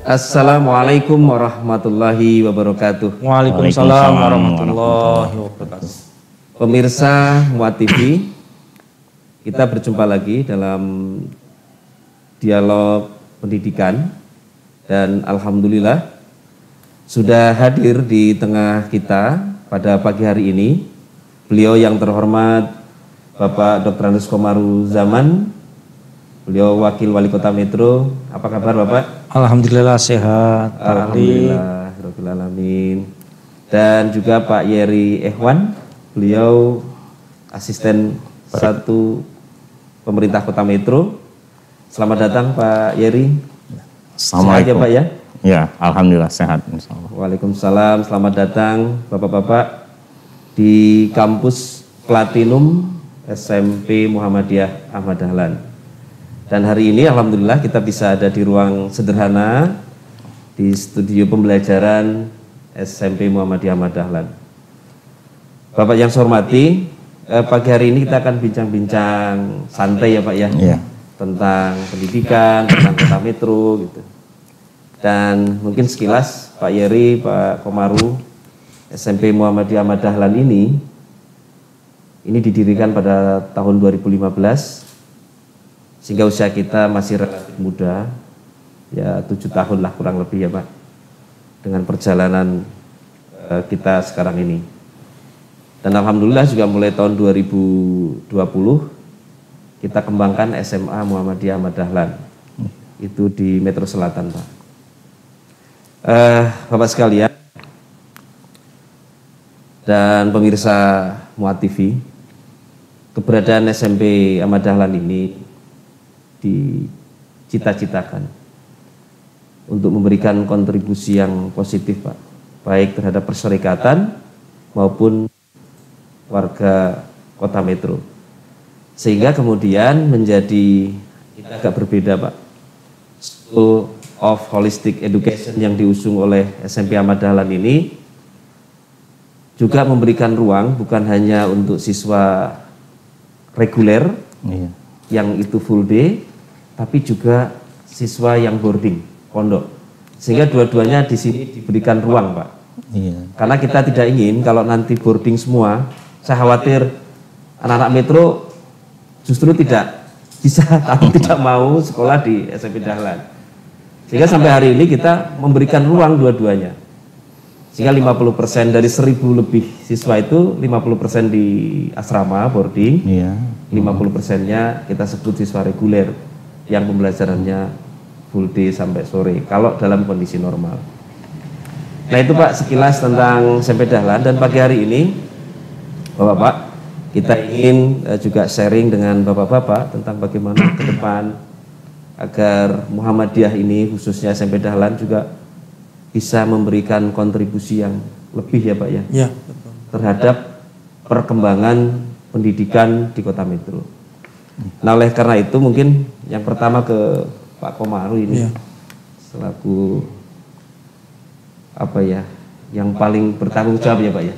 Assalamualaikum warahmatullahi wabarakatuh. Waalaikumsalam warahmatullahi wabarakatuh. Pemirsa Muat TV, kita berjumpa lagi dalam dialog pendidikan dan alhamdulillah sudah hadir di tengah kita pada pagi hari ini beliau yang terhormat Bapak Dr. Andes Komaru Zaman, beliau Wakil Wali Kota Metro. Apa kabar Bapak? Alhamdulillah sehat. Alhamdulillah, Rabbil Alamin. Dan juga Pak Yeri Ehwan, beliau Asisten 1 Pemerintah Kota Metro. Selamat datang Pak Yeri. Sehat ya Pak ya? Ya, alhamdulillah sehat insyaallah. Waalaikumsalam, selamat datang Bapak-bapak di kampus Platinum SMP Muhammadiyah Ahmad Dahlan. Dan hari ini alhamdulillah kita bisa ada di ruang sederhana di studio pembelajaran SMP Muhammadiyah Ahmad Dahlan. Bapak yang saya hormati, pagi hari ini kita akan bincang-bincang santai ya Pak ya, tentang pendidikan, tentang Kota Metro gitu. Dan mungkin sekilas Pak Yeri, Pak Komaru, SMP Muhammadiyah Ahmad Dahlan ini didirikan pada tahun 2015. Sehingga usia kita masih relatif muda, ya 7 tahun lah kurang lebih ya Pak, dengan perjalanan kita sekarang ini. Dan alhamdulillah juga mulai tahun 2020 kita kembangkan SMA Muhammadiyah Ahmad Dahlan, itu di Metro Selatan Pak. Bapak sekalian dan pemirsa Muat TV, keberadaan SMP Ahmad Dahlan ini dicita-citakan untuk memberikan kontribusi yang positif Pak, baik terhadap perserikatan maupun warga Kota Metro, sehingga kemudian menjadi agak berbeda Pak. School of Holistic Education yang diusung oleh SMP Ahmad Dahlan ini juga memberikan ruang bukan hanya untuk siswa reguler yang itu full day, tapi juga siswa yang boarding, pondok. Sehingga dua-duanya di sini diberikan ruang, Pak. Karena kita tidak ingin kalau nanti boarding semua, saya khawatir anak-anak Metro justru tidak bisa atau tidak mau sekolah di SMP Dahlan. Sehingga sampai hari ini kita memberikan ruang dua-duanya. Sehingga 50% dari 1.000 lebih siswa itu 50% di asrama boarding, 50%-nya kita sebut siswa reguler yang pembelajarannya full day sampai sore kalau dalam kondisi normal. Nah itu Pak sekilas tentang SMP Dahlan. Dan pagi hari ini Bapak-bapak, kita ingin juga sharing dengan Bapak-bapak tentang bagaimana ke depan agar Muhammadiyah ini khususnya SMP Dahlan juga bisa memberikan kontribusi yang lebih ya Pak ya, Betul. terhadap perkembangan pendidikan di Kota Metro. Nah oleh karena itu mungkin yang pertama ke Pak Komaru ini selaku apa ya, yang paling bertanggung jawab ya Pak ya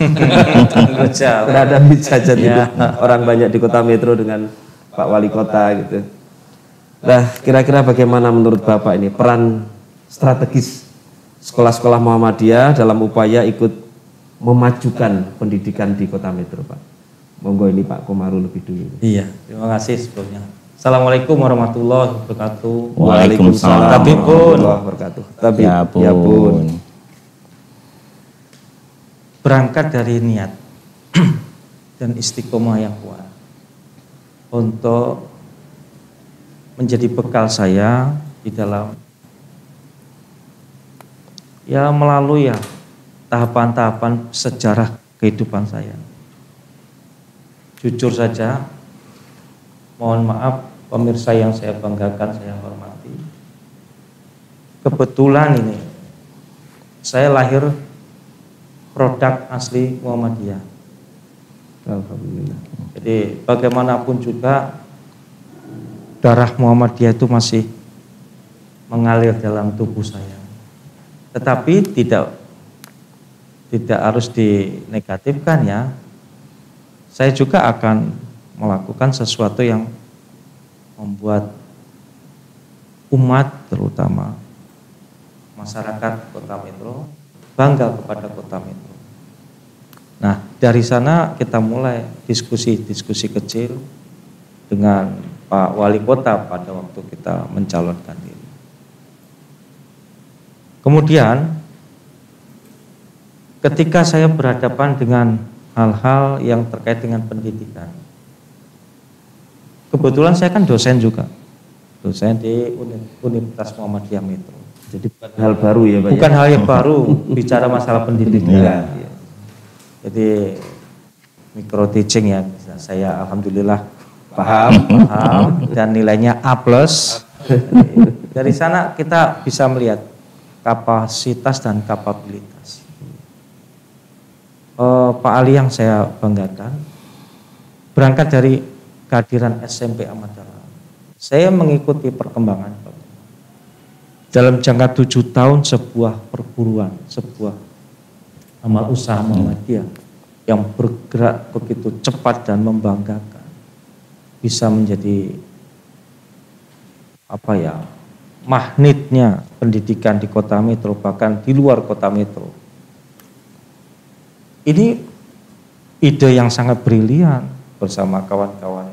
terhadap hajat itu orang banyak di Kota Metro dengan Pak Wali Kota gitu. Nah kira-kira bagaimana menurut Bapak ini peran strategis sekolah-sekolah Muhammadiyah dalam upaya ikut memajukan pendidikan di Kota Metro Pak? Monggo ini Pak Komaru lebih dulu. Iya, terima kasih sebelumnya. Assalamualaikum warahmatullahi wabarakatuh. Waalaikumsalam warahmatullahi wabarakatuh. Ya pun. Berangkat dari niat dan istiqomah yang kuat untuk menjadi bekal saya di dalam melalui tahapan-tahapan sejarah kehidupan saya. Jujur saja, mohon maaf pemirsa yang saya banggakan, saya hormati. Kebetulan ini saya lahir produk asli Muhammadiyah. Alhamdulillah. Jadi bagaimanapun juga darah Muhammadiyah itu masih mengalir dalam tubuh saya. Tetapi tidak harus dinegatifkan ya. Saya juga akan melakukan sesuatu yang membuat umat terutama masyarakat Kota Metro bangga kepada Kota Metro. Nah, dari sana kita mulai diskusi-diskusi kecil dengan Pak Wali Kota pada waktu kita mencalonkan diri. Kemudian ketika saya berhadapan dengan hal-hal yang terkait dengan pendidikan, kebetulan saya kan dosen juga, dosen di Universitas Muhammadiyah Metro. Jadi bukan hal baru ya Pak? Bukan hal yang baru bicara masalah pendidikan. Ya. Jadi micro teaching ya, saya alhamdulillah paham dan nilainya A+. Dari sana kita bisa melihat kapasitas dan kapabilitas. Pak Ali yang saya banggakan berangkat dari kehadiran SMP Ahmad Dahlan. Saya mengikuti perkembangan dalam jangka 7 tahun sebuah perguruan, sebuah amal usaha Muhammadiyah yang bergerak begitu cepat dan membanggakan, bisa menjadi magnetnya pendidikan di Kota Metro, bahkan di luar Kota Metro. Ini ide yang sangat brilian bersama kawan-kawan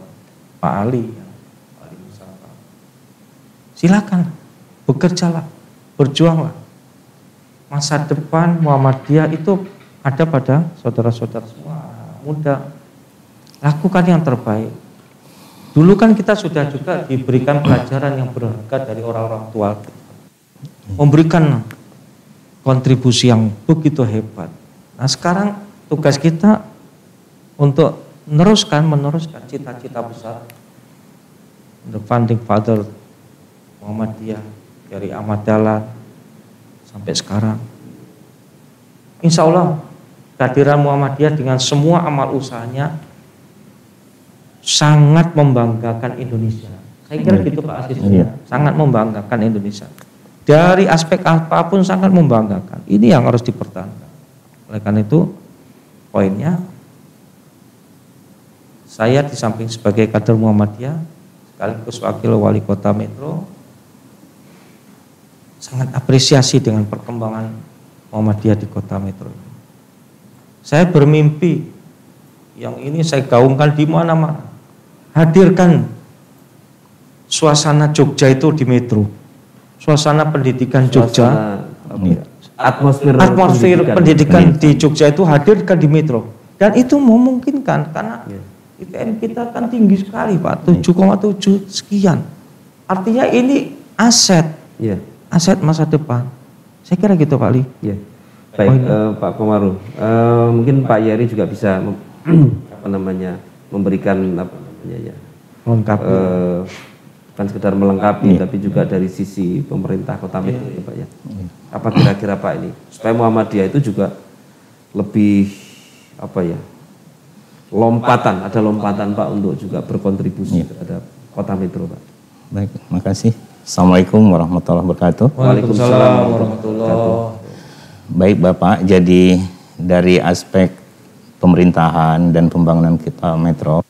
Pak Ali. Silakan, bekerjalah, berjuanglah. Masa depan Muhammadiyah itu ada pada saudara-saudara semua muda. Lakukan yang terbaik. Dulu kan kita sudah juga diberikan pelajaran yang berharga dari orang-orang tua kita. Memberikan kontribusi yang begitu hebat. Nah sekarang tugas kita untuk meneruskan cita-cita besar. The founding father Muhammadiyah dari Ahmad Dahlan sampai sekarang. Insya Allah kehadiran Muhammadiyah dengan semua amal usahanya sangat membanggakan Indonesia. Saya kira gitu Pak Aziz. Sangat membanggakan Indonesia. Dari aspek apapun sangat membanggakan. Ini yang harus dipertahankan. Oleh karena itu poinnya, saya di samping sebagai kader Muhammadiyah sekaligus wakil wali kota Metro sangat apresiasi dengan perkembangan Muhammadiyah di Kota Metro. Saya bermimpi yang ini saya gaungkan di mana-mana. Hadirkan suasana Jogja itu di Metro. Suasana pendidikan Jogja. Atmosfer pendidikan di Jogja itu hadirkan di Metro. Dan itu memungkinkan karena IPM kita kan tinggi sekali Pak, 7,7 sekian. Artinya ini aset. Aset masa depan. Saya kira gitu Pak Ali. Ya. Baik Pak Komaruf, mungkin Pak Yeri juga bisa memberikan melengkapi. Bukan sekedar melengkapi tapi juga dari sisi pemerintah Kota Metro ya Pak ya. Apa kira-kira Pak ini supaya Muhammadiyah itu juga lebih ada lompatan Pak untuk juga berkontribusi terhadap Kota Metro Pak. Baik, makasih. Assalamualaikum warahmatullahi wabarakatuh. Waalaikumsalam warahmatullahi wabarakatuh. Baik Bapak, jadi dari aspek pemerintahan dan pembangunan kita Metro,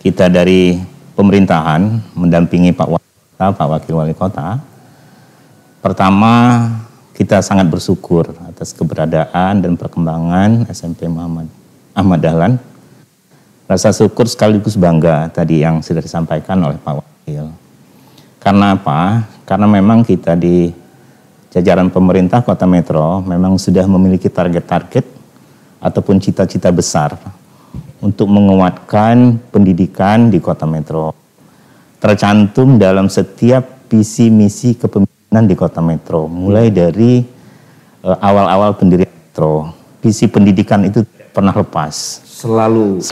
kita dari pemerintahan mendampingi Pak Wakil Wali Kota. Pertama, kita sangat bersyukur atas keberadaan dan perkembangan SMP Ahmad Dahlan. Rasa syukur sekaligus bangga tadi yang sudah disampaikan oleh Pak Wakil. Karena apa? Karena memang kita di jajaran pemerintah Kota Metro memang sudah memiliki target-target ataupun cita-cita besar untuk menguatkan pendidikan di Kota Metro. Tercantum dalam setiap visi misi kepemimpinan di Kota Metro. Mulai dari awal-awal pendirian Metro, visi pendidikan itu tidak pernah lepas. Selalu.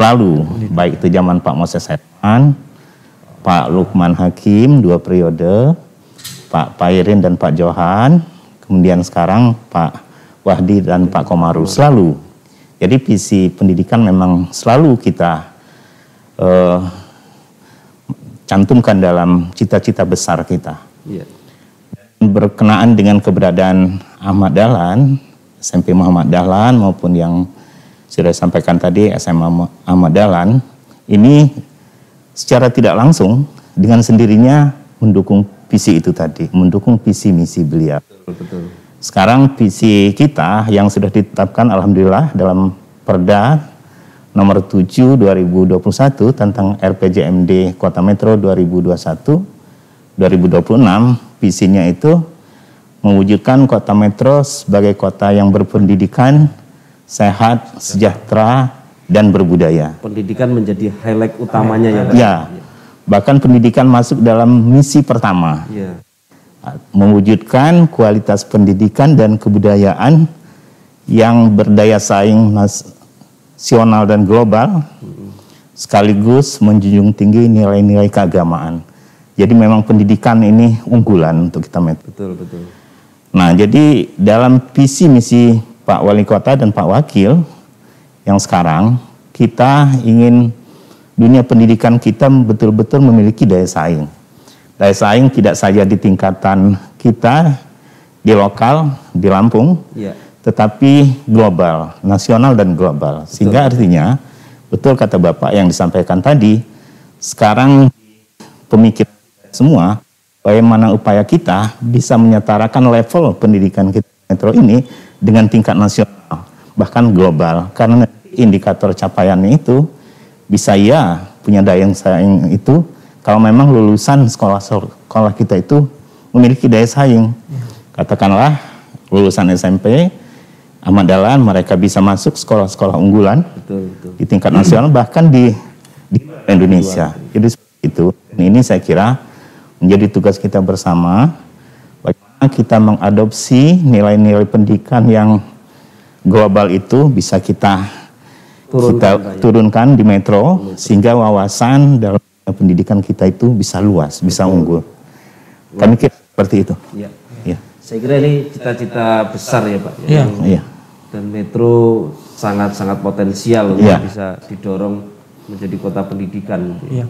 Baik itu zaman Pak Moses Herman, Pak Lukman Hakim 2 periode, Pak Pairin dan Pak Johan, kemudian sekarang Pak Wahdi dan Pak Komaruf, selalu. Jadi visi pendidikan memang selalu kita cantumkan dalam cita-cita besar kita. Berkenaan dengan keberadaan Ahmad Dahlan, SMP Muhammad Dahlan maupun yang sudah disampaikan tadi SMA Ahmad Dahlan, ini secara tidak langsung dengan sendirinya mendukung visi itu tadi, mendukung visi misi beliau. Betul. Sekarang visi kita yang sudah ditetapkan alhamdulillah dalam Perda nomor 7 2021 tentang RPJMD Kota Metro 2021-2026, visinya itu mewujudkan Kota Metro sebagai kota yang berpendidikan, sehat, sejahtera, dan berbudaya. Pendidikan menjadi highlight utamanya ya Pak? Ya, bahkan pendidikan masuk dalam misi pertama. Ya. Mewujudkan kualitas pendidikan dan kebudayaan yang berdaya saing nasional dan global, sekaligus menjunjung tinggi nilai-nilai keagamaan. Jadi memang pendidikan ini unggulan untuk kita Metro. Betul. Nah, jadi dalam visi misi Pak Wali Kota dan Pak Wakil yang sekarang, kita ingin dunia pendidikan kita betul-betul memiliki daya saing. Daya saing tidak saja di tingkatan kita, di lokal, di Lampung, ya, tetapi global, nasional dan global. Sehingga artinya, betul kata Bapak yang disampaikan tadi, sekarang pemikiran semua, bagaimana upaya kita bisa menyetarakan level pendidikan kita Metro ini dengan tingkat nasional, bahkan global. Karena indikator capaiannya itu bisa ya punya daya saing itu kalau memang lulusan sekolah kita itu memiliki daya saing. Katakanlah lulusan SMP Ahmad Dahlan, mereka bisa masuk sekolah-sekolah unggulan di tingkat nasional bahkan di Indonesia. Jadi seperti itu. Ini saya kira menjadi tugas kita bersama, bagaimana kita mengadopsi nilai-nilai pendidikan yang global itu bisa kita turunkan di Metro, sehingga wawasan dalam pendidikan kita itu bisa luas, bisa unggul. Kami kira seperti itu. Ya. Ya. Saya kira ini cita-cita besar ya Pak. Iya. Dan Metro sangat-sangat potensial untuk bisa didorong menjadi kota pendidikan, gitu.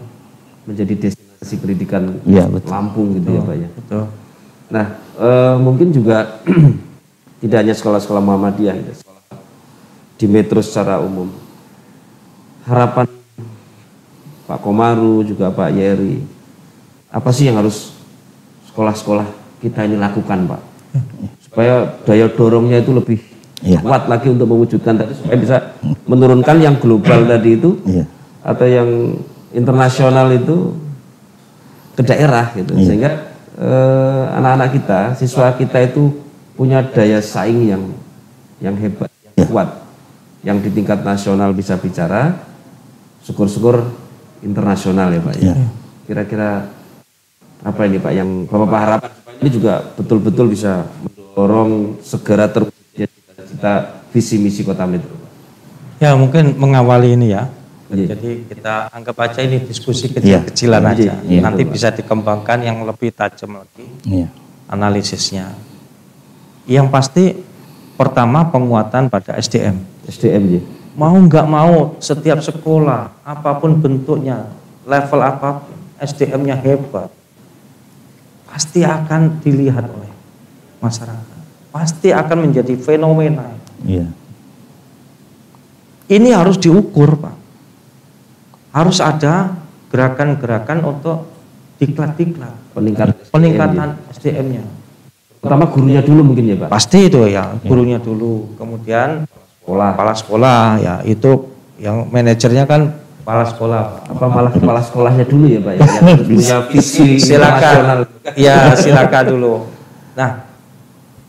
Menjadi destinasi pendidikan Lampung gitu ya Pak ya. Betul. Nah, mungkin juga tidak hanya sekolah-sekolah Muhammadiyah, sekolah di Metro secara umum. Harapan Pak Komaru juga Pak Yeri, apa sih yang harus sekolah-sekolah kita ini lakukan Pak, supaya daya dorongnya itu lebih kuat lagi untuk mewujudkan tadi, supaya bisa menurunkan yang global tadi itu atau yang internasional itu ke daerah gitu, sehingga anak-anak kita, siswa kita itu punya daya saing yang hebat, yang kuat, yang di tingkat nasional bisa bicara, syukur-syukur internasional ya Pak ya. Kira-kira apa ini Pak yang Bapak harapkan ini juga betul-betul bisa mendorong segera terwujudnya cita-cita visi misi Kota Metro? Ya mungkin mengawali ini ya. Jadi kita anggap aja ini diskusi kecil-kecilan aja. Nanti bisa dikembangkan yang lebih tajam lagi analisisnya. Yang pasti pertama penguatan pada SDM. SDM ya. Mau nggak mau setiap sekolah apapun bentuknya, level apapun, SDM-nya hebat, pasti akan dilihat oleh masyarakat. Pasti akan menjadi fenomena. Ini harus diukur Pak. Harus ada gerakan-gerakan untuk diklat-diklat. Peningkatan SDM-nya. Pertama gurunya dulu mungkin ya Pak? Pasti itu ya, gurunya dulu. Kemudian kepala sekolah ya, itu yang manajernya kan kepala sekolah Pak. Apa malah kepala sekolahnya dulu ya Pak ya? Yang punya visi nasional. Ya silakan dulu. Nah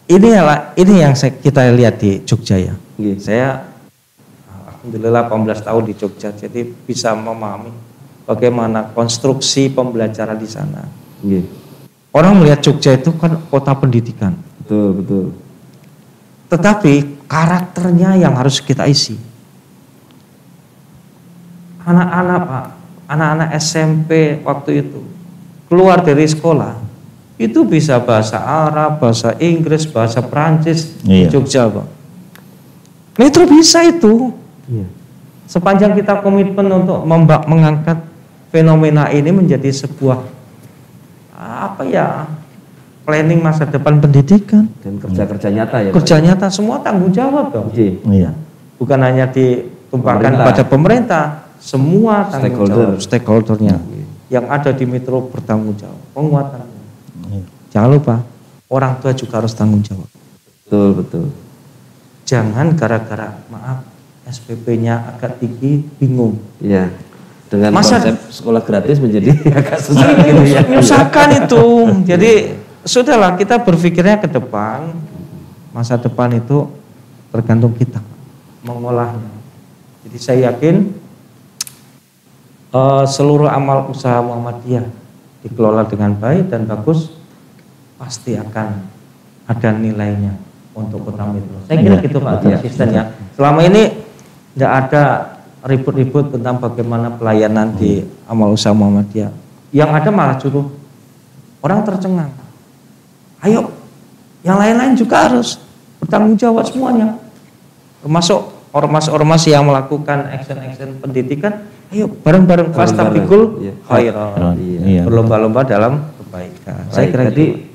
ini yang kita lihat di Jogja ya. Saya alhamdulillah 18 tahun di Jogja, jadi bisa memahami bagaimana konstruksi pembelajaran di sana. Orang melihat Jogja itu kan kota pendidikan. Betul. Tetapi karakternya yang harus kita isi. Anak-anak Pak, anak-anak SMP waktu itu keluar dari sekolah itu bisa bahasa Arab, bahasa Inggris, bahasa Prancis di Jogja Pak. Metro bisa itu. Sepanjang kita komitmen untuk mengangkat fenomena ini menjadi sebuah planning masa depan pendidikan dan kerja-kerja nyata ya. Kerja nyata semua tanggung jawab dong. Bukan hanya ditumpahkan pada pemerintah, semua tanggung jawab stakeholdernya yang ada di Metro bertanggung jawab penguatannya. jangan lupa orang tua juga harus tanggung jawab. Betul, betul. Jangan gara-gara maaf SPP-nya agak tinggi bingung. Iya. Dengan Masa konsep sekolah gratis menjadi agak susah gitu ya. Menyusahkan itu. Jadi sudahlah, kita berpikirnya ke depan. Masa depan itu tergantung kita mengolahnya. Jadi saya yakin seluruh amal usaha Muhammadiyah dikelola dengan baik dan bagus, pasti akan ada nilainya untuk Kota Metro. Saya kira gitu Pak Asisten ya. Selama ini tidak ada ribut-ribut tentang bagaimana pelayanan di amal usaha Muhammadiyah. Yang ada malah justru orang tercengang. Ayo, yang lain-lain juga harus bertanggung jawab semuanya. Termasuk ormas-ormas yang melakukan action-action pendidikan. Ayo bareng-bareng fastabikul khairat. Berlomba-lomba dalam kebaikan. Saya kira tadi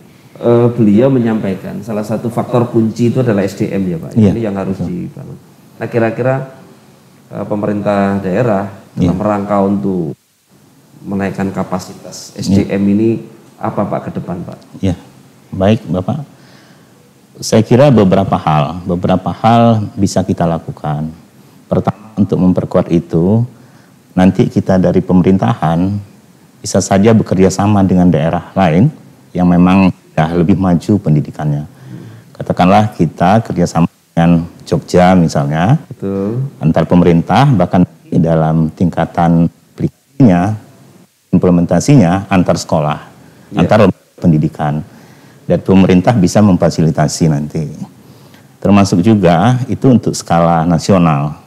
beliau menyampaikan salah satu faktor kunci itu adalah SDM ya Pak. Ini yang harus dibangun. Nah kira-kira pemerintah daerah dalam rangka untuk menaikkan kapasitas SDM ini apa Pak ke depan Pak? Ya, baik Bapak. Saya kira beberapa hal bisa kita lakukan. Pertama, untuk memperkuat itu, nanti kita dari pemerintahan bisa saja bekerja sama dengan daerah lain yang memang lebih maju pendidikannya. Katakanlah kita kerjasama dengan Jogja misalnya, betul, antar pemerintah, bahkan dalam tingkatan aplikasinya, implementasinya antar sekolah, antar pendidikan, dan pemerintah bisa memfasilitasi nanti. Termasuk juga itu untuk skala nasional.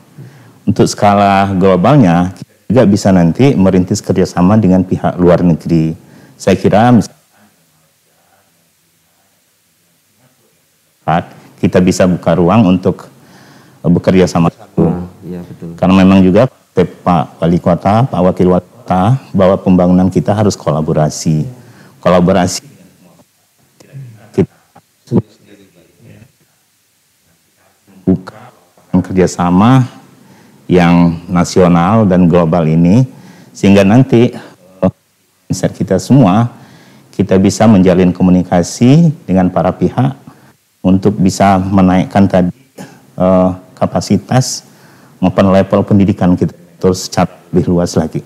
Untuk skala globalnya, kita juga bisa nanti merintis kerjasama dengan pihak luar negeri. Saya kira kita bisa buka ruang untuk bekerja sama. Ya, betul. Karena memang juga Pak Wali Kota, Pak Wakil Wali Kota, bahwa pembangunan kita harus kolaborasi. Kita buka kerjasama yang nasional dan global ini, sehingga nanti kita semua kita bisa menjalin komunikasi dengan para pihak untuk bisa menaikkan tadi kapasitas maupun level pendidikan kita terus secara lebih luas lagi.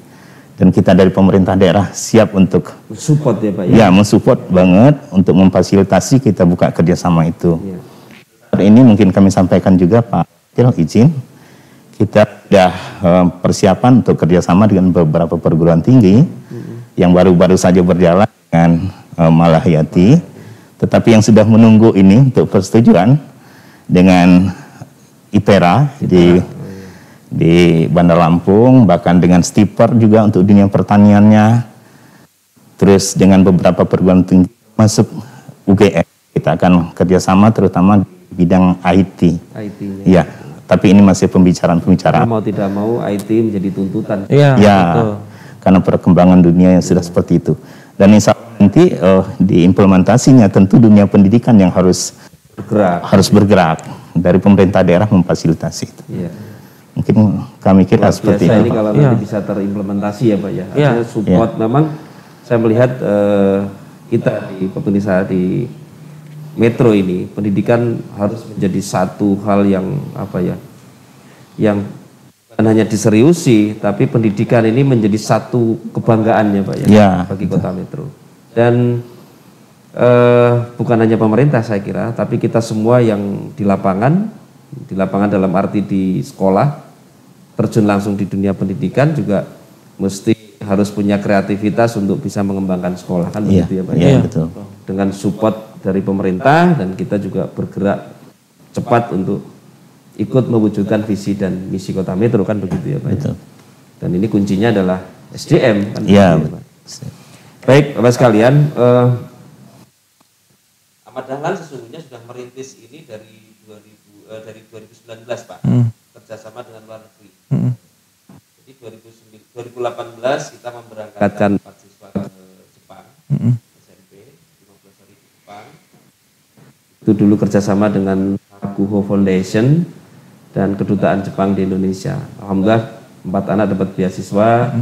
Dan kita dari pemerintah daerah siap untuk support ya Pak ya, mensupport banget untuk memfasilitasi kita buka kerjasama itu. Hari ini mungkin kami sampaikan juga Pak izin, kita sudah persiapan untuk kerjasama dengan beberapa perguruan tinggi yang baru-baru saja berjalan dengan Malahayati, tetapi yang sudah menunggu ini untuk persetujuan dengan IPERA di Bandar Lampung, bahkan dengan Stiper juga untuk dunia pertaniannya, terus dengan beberapa perguruan tinggi masuk UGM. Kita akan kerjasama terutama di bidang IT. Ya, tapi ini masih pembicaraan. Mau tidak mau IT menjadi tuntutan. Ya, karena perkembangan dunia yang sudah seperti itu. Dan insya Allah nanti diimplementasinya tentu dunia pendidikan yang harus bergerak dari pemerintah daerah memfasilitasi itu. Mungkin kami kira seperti itu. Ini kalau nanti bisa terimplementasi ya Pak ya. Artinya support memang saya melihat kita di pemirsa di Metro ini pendidikan harus menjadi satu hal yang yang bukan hanya diseriusi, tapi pendidikan ini menjadi satu kebanggaan ya Pak ya, bagi Kota Metro. Dan bukan hanya pemerintah saya kira, tapi kita semua yang di lapangan dalam arti di sekolah, terjun langsung di dunia pendidikan juga mesti harus punya kreativitas untuk bisa mengembangkan sekolah, kan begitu ya Pak ya. Betul. Dengan support dari pemerintah, dan kita juga bergerak cepat untuk ikut mewujudkan visi dan misi Kota Metro, kan begitu ya Pak. Betul. Dan ini kuncinya adalah SDM, kan begitu ya Pak. Baik Bapak sekalian, Ahmad Dahlan sesungguhnya sudah merintis ini dari 2019 Pak, kerjasama dengan luar negeri. Jadi 2018 kita memberangkatkan 4 siswa ke Jepang, SMP 15 hari di Jepang. Itu dulu kerjasama dengan Kuho Foundation dan Kedutaan Jepang di Indonesia. Alhamdulillah 4 anak dapat beasiswa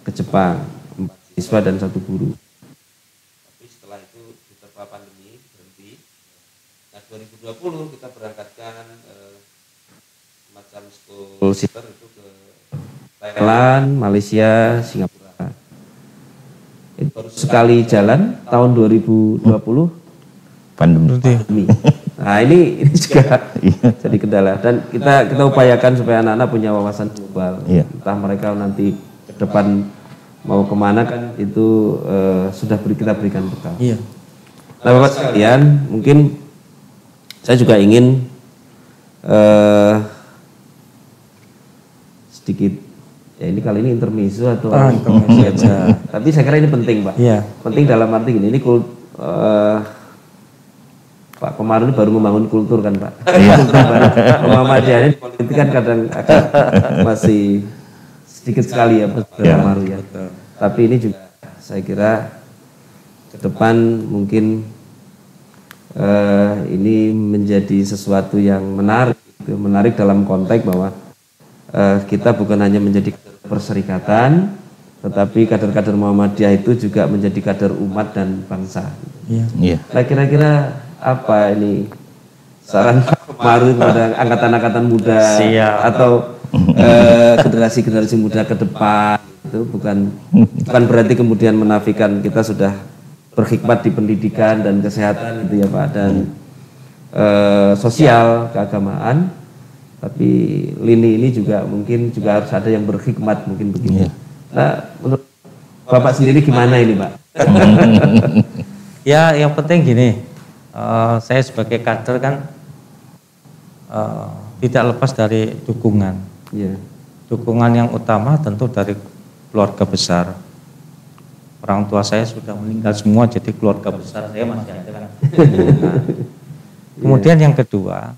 ke Jepang, 4 siswa dan 1 guru. Tapi setelah itu ditetapkan 2020 kita berangkatkan semacam school sister itu ke Thailand, Malaysia, Singapura. Itu baru sekali jalan tahun 2020 pandemi. Nah ini juga jadi kendala dan kita upayakan supaya anak-anak punya wawasan global. Entah mereka nanti ke depan mau kemana kan itu sudah kita berikan bekal. Nah Bapak sekalian, mungkin saya juga ingin sedikit, ya ini kali ini intermezzo atau intermezzo aja. Tapi saya kira ini penting Pak. Penting dalam arti gini, ini Pak Komar ini baru membangun kultur kan Pak. Muhammadiyah ini politik kan kadang masih sedikit sekali ya Pak Komar ya. Tapi ini juga saya kira ke depan mungkin ini menjadi sesuatu yang menarik dalam konteks bahwa kita bukan hanya menjadi perserikatan, tetapi kader-kader Muhammadiyah itu juga menjadi kader umat dan bangsa. Nah kira-kira apa ini saran Pak Komarudin kepada angkatan-angkatan muda atau generasi-generasi muda ke depan itu bukan berarti kemudian menafikan kita sudah berkhidmat di pendidikan dan kesehatan gitu ya Pak dan sosial keagamaan, tapi lini ini juga mungkin juga harus ada yang berkhidmat mungkin begitu. Nah menurut Bapak sendiri gimana ini Pak? Ya yang penting gini. Saya sebagai kader kan tidak lepas dari dukungan. Dukungan yang utama tentu dari keluarga besar. Orang tua saya sudah meninggal semua, jadi keluarga besar saya masih ada kan. Kemudian yang kedua,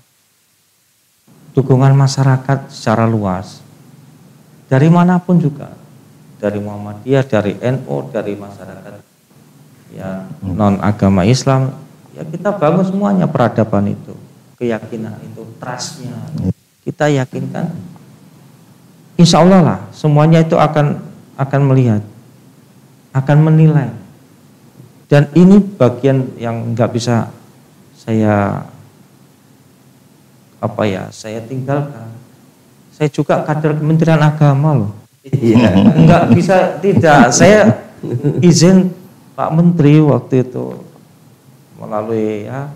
dukungan masyarakat secara luas. Dari manapun juga, dari Muhammadiyah, dari NU, dari masyarakat ya non agama Islam. Ya kita bangun semuanya peradaban itu, keyakinan itu, trustnya. Kita yakinkan, insya Allah lah semuanya itu akan melihat, akan menilai. Dan ini bagian yang nggak bisa saya tinggalkan. Saya juga kader Kementerian Agama loh. Nggak bisa tidak. Saya izin Pak Menteri waktu itu melalui ya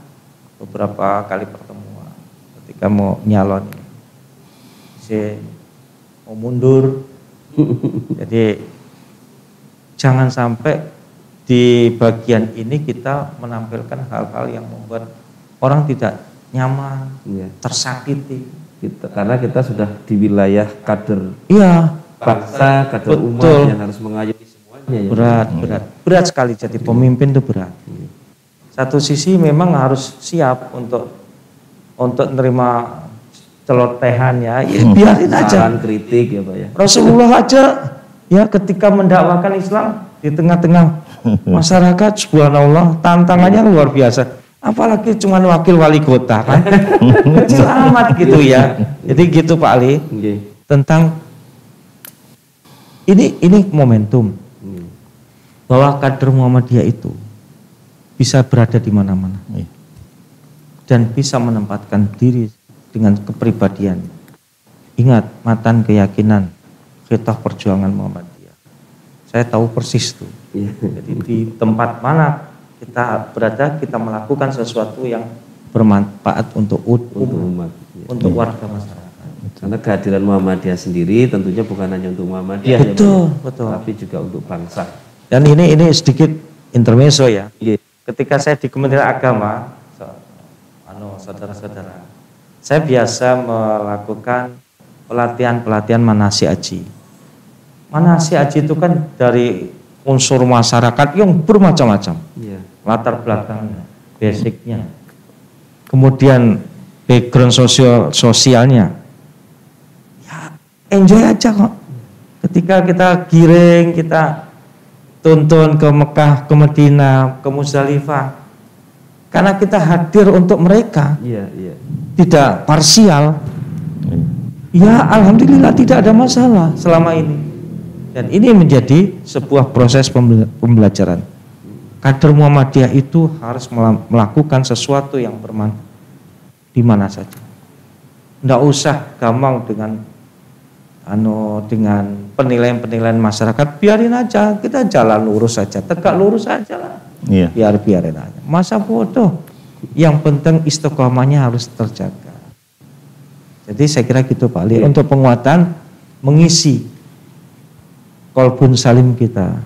beberapa kali pertemuan ketika mau nyalon saya mau mundur. Jadi jangan sampai di bagian ini kita menampilkan hal-hal yang membuat orang tidak nyaman, tersakiti. Karena kita sudah di wilayah kader bangsa, kader umat yang harus mengayomi semuanya. Berat sekali jadi pemimpin itu berat. Satu sisi memang harus siap untuk menerima celotehan ya biarin aja. Kritik ya Pak ya. Rasulullah aja ya ketika mendakwakan Islam di tengah-tengah masyarakat, subhanallah tantangannya luar biasa. Apalagi cuma wakil wali kota kan. Selamat gitu ya. Jadi gitu Pak Ali. Tentang ini momentum bahwa kader Muhammadiyah itu bisa berada di mana-mana dan bisa menempatkan diri dengan kepribadian. Ingat, matan keyakinan, khitah perjuangan Muhammadiyah. Saya tahu persis tuh. Jadi di tempat mana kita berada, kita melakukan sesuatu yang bermanfaat untuk umat, untuk warga masyarakat. Karena kehadiran Muhammadiyah sendiri tentunya bukan hanya untuk Muhammadiyah, betul. Tapi juga untuk bangsa. Dan ini sedikit intermezzo ya. Ketika saya di Kementerian Agama, saudara-saudara, saya biasa melakukan pelatihan manasik haji. Manasik haji itu kan dari unsur masyarakat yang bermacam-macam, latar belakangnya, basicnya, kemudian background sosialnya. Ya, enjoy aja kok. Ketika kita giring, kita tuntun ke Mekah, ke Madinah, ke Muzdalifah, karena kita hadir untuk mereka, tidak parsial. Ya alhamdulillah tidak ada masalah selama ini. Dan ini menjadi sebuah proses pembelajaran. Kader Muhammadiyah itu harus melakukan sesuatu yang di mana saja. Nggak usah gampang dengan penilaian masyarakat, biarin aja, kita jalan lurus saja, tegak lurus aja lah. Iya. Biarin aja. Masa bodoh. Yang penting istiqomahnya harus terjaga. Jadi saya kira gitu Pak Ali, untuk penguatan mengisi kolbun salim kita.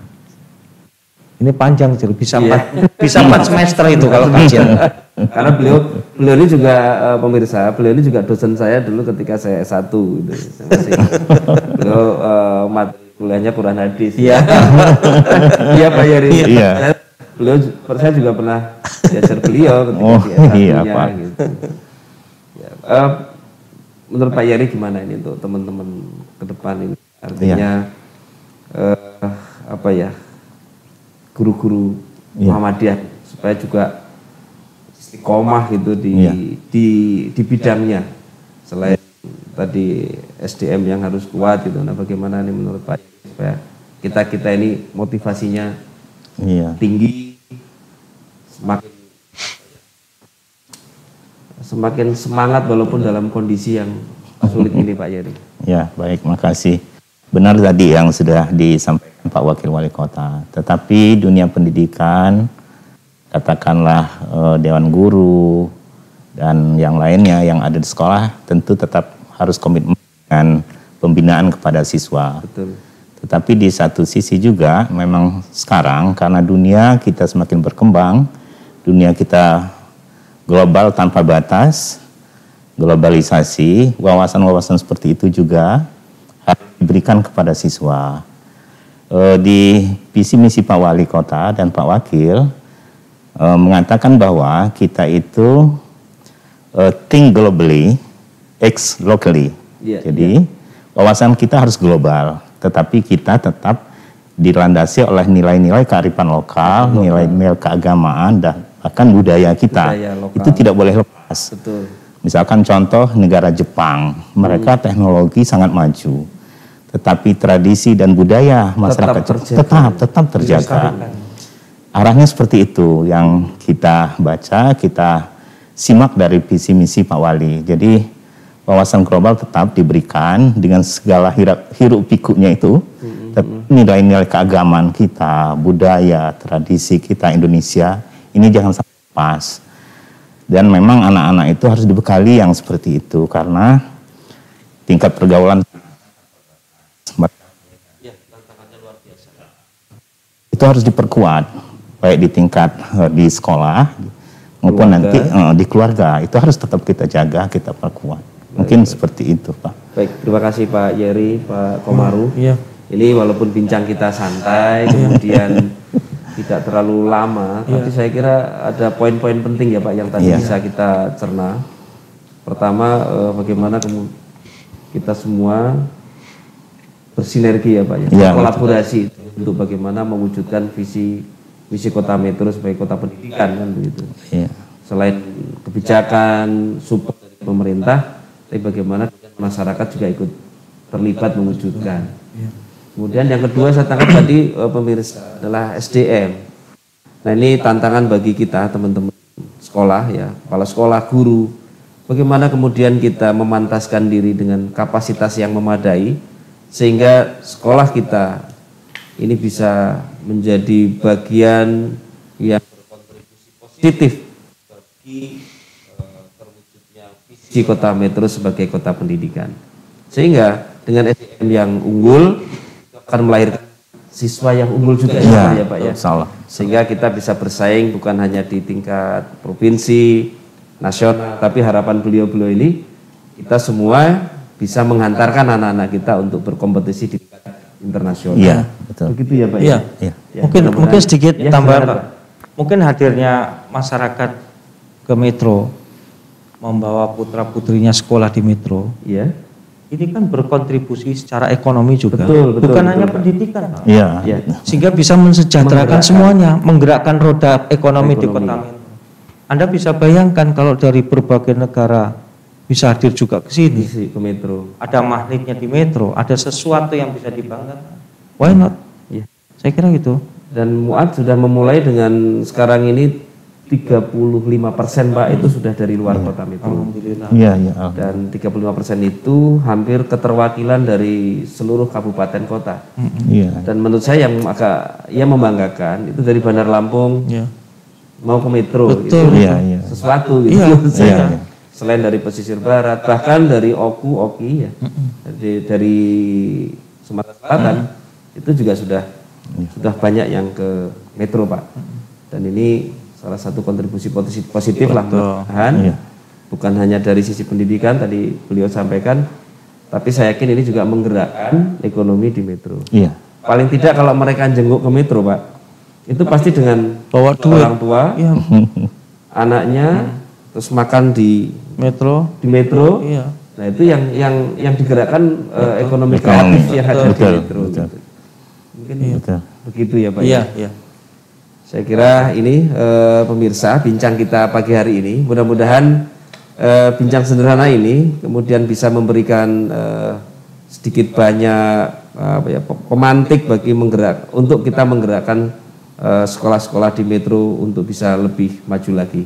Ini panjang jadi bisa 4 semester itu kalau kajian. Karena beliau ini juga pemirsa, beliau ini juga dosen saya dulu ketika saya S1 gitu. Beliau materi kuliahnya Quran hadis. Iya. Iya Pak Yeri. Iya. Saya juga pernah diajar beliau ketika di S1-nya gitu. Ya, menurut Pak Yeri gimana ini untuk teman-teman ke depan ini? Artinya guru-guru Muhammadiyah supaya juga istiqomah gitu di bidangnya, selain tadi SDM yang harus kuat gitu. Nah, bagaimana nih menurut Pak supaya kita ini motivasinya tinggi, semakin semangat walaupun dalam kondisi yang sulit ini Pak Yeri. Ya, baik, makasih. Benar tadi yang sudah disampaikan Pak Wakil Wali Kota. Tetapi dunia pendidikan, katakanlah Dewan Guru dan yang lainnya yang ada di sekolah tentu tetap harus komitmen dengan pembinaan kepada siswa. Betul. Tetapi di satu sisi juga memang sekarang karena dunia kita semakin berkembang, dunia kita global tanpa batas, globalisasi, wawasan-wawasan seperti itu juga harus diberikan kepada siswa. Di visi misi Pak Wali Kota dan Pak Wakil mengatakan bahwa kita itu think globally, act locally. Jadi wawasan kita harus global, tetapi kita tetap dilandasi oleh nilai-nilai kearifan lokal, nilai-nilai keagamaan dan bahkan budaya kita. Itu tidak boleh lepas. Betul. Misalkan contoh negara Jepang, mereka teknologi sangat maju, tetapi tradisi dan budaya masyarakat tetap terjaga. Arahnya seperti itu yang kita baca, kita simak dari visi misi Pak Wali. Jadi wawasan global tetap diberikan dengan segala hiruk pikuknya itu, tapi nilai-nilai keagamaan kita, budaya, tradisi kita Indonesia ini jangan sampai lepas. Dan memang anak-anak itu harus dibekali yang seperti itu karena tingkat pergaulan itu harus diperkuat baik di tingkat di sekolah maupun nanti di keluarga, itu harus tetap kita jaga, kita perkuat. Mungkin seperti itu Pak. Baik, terima kasih Pak Yeri, Pak Komaru. Ini walaupun bincang kita santai, kemudian tidak terlalu lama, tapi saya kira ada poin-poin penting ya Pak yang tadi bisa kita cerna. Pertama, bagaimana kita semua bersinergi ya Pak ya, kolaborasi untuk bagaimana mewujudkan visi misi Kota Metro sebagai kota pendidikan kan begitu. Selain kebijakan support dari pemerintah, tapi bagaimana masyarakat juga ikut terlibat mewujudkan. Kemudian yang kedua saya tangkap tadi pemirsa adalah SDM. Nah ini tantangan bagi kita teman-teman sekolah ya, kepala sekolah, guru. Bagaimana kemudian kita memantaskan diri dengan kapasitas yang memadai sehingga sekolah kita ini bisa menjadi bagian yang berkontribusi positif bagi terwujudnya visi Kota Metro sebagai kota pendidikan. Sehingga dengan SDM yang unggul akan melahirkan siswa yang unggul juga ya Pak ya. Sehingga kita bisa bersaing bukan hanya di tingkat provinsi, nasional, tapi harapan beliau-beliau ini kita semua bisa menghantarkan anak-anak kita untuk berkompetisi di tingkat internasional. Iya, betul. Begitu ya Pak ya. Mungkin sedikit tambahan Pak. Pak. Mungkin hadirnya masyarakat ke Metro membawa putra-putrinya sekolah di Metro. Iya. Ini kan berkontribusi secara ekonomi juga, bukan hanya pendidikan. Iya. Sehingga bisa mensejahterakan semuanya, menggerakkan roda ekonomi di Kota Metro. Anda bisa bayangkan kalau dari berbagai negara bisa hadir juga ke sini, ke Metro. Ada magnetnya di Metro, ada sesuatu yang bisa dibanggakan. Why not? Saya kira gitu. Dan Muat sudah memulai dengan sekarang ini 35% Pak itu sudah dari luar kota metro. Alhamdulillah. Iya, iya. Dan 35% itu hampir keterwakilan dari seluruh kabupaten kota. Iya. Dan menurut saya yang agak membanggakan itu dari Bandar Lampung Ya. mau ke metro. Betul. Itu Iya, iya. sesuatu gitu. Iya, menurut saya. iya. Selain dari pesisir barat, bahkan dari Oki ya, dari Sumatera Selatan itu juga sudah banyak yang ke metro Pak. Dan ini salah satu kontribusi positif lah mudah-mudahan. Iya. Bukan hanya dari sisi pendidikan tadi beliau sampaikan, tapi saya yakin ini juga menggerakkan ekonomi di metro. Iya. Paling tidak kalau mereka jenguk ke metro Pak, itu pasti dengan Bawa duit. orang tua, Iya. anaknya, terus makan di Metro. metro. Iya. Nah itu yang digerakkan ekonomi kreatif yang ada di Betul, metro. betul. Gitu. Mungkin Betul. begitu ya Pak. Iya, ya? iya. Saya kira ini pemirsa bincang kita pagi hari ini. Mudah-mudahan bincang sederhana ini kemudian bisa memberikan sedikit banyak pemantik bagi untuk kita menggerakkan sekolah-sekolah di metro untuk bisa lebih maju lagi.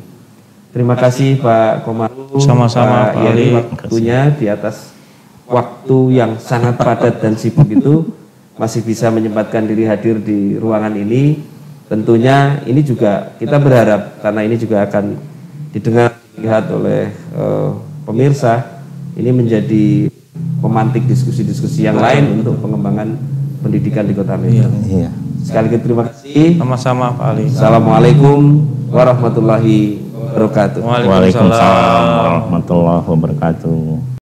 Terima kasih Pak Komaru, Sama-sama, Pak Yani, Ali. waktunya di atas waktu yang sangat padat dan sibuk itu masih bisa menyempatkan diri hadir di ruangan ini. Tentunya ini juga kita berharap karena ini juga akan didengar, dilihat oleh pemirsa, ini menjadi pemantik diskusi-diskusi yang lain untuk pengembangan pendidikan di Kota Medan. Iya. Sekali lagi terima kasih. Sama-sama Pak Ali. Assalamualaikum warahmatullahi wabarakatuh. Waalaikumsalam warahmatullahi wabarakatuh.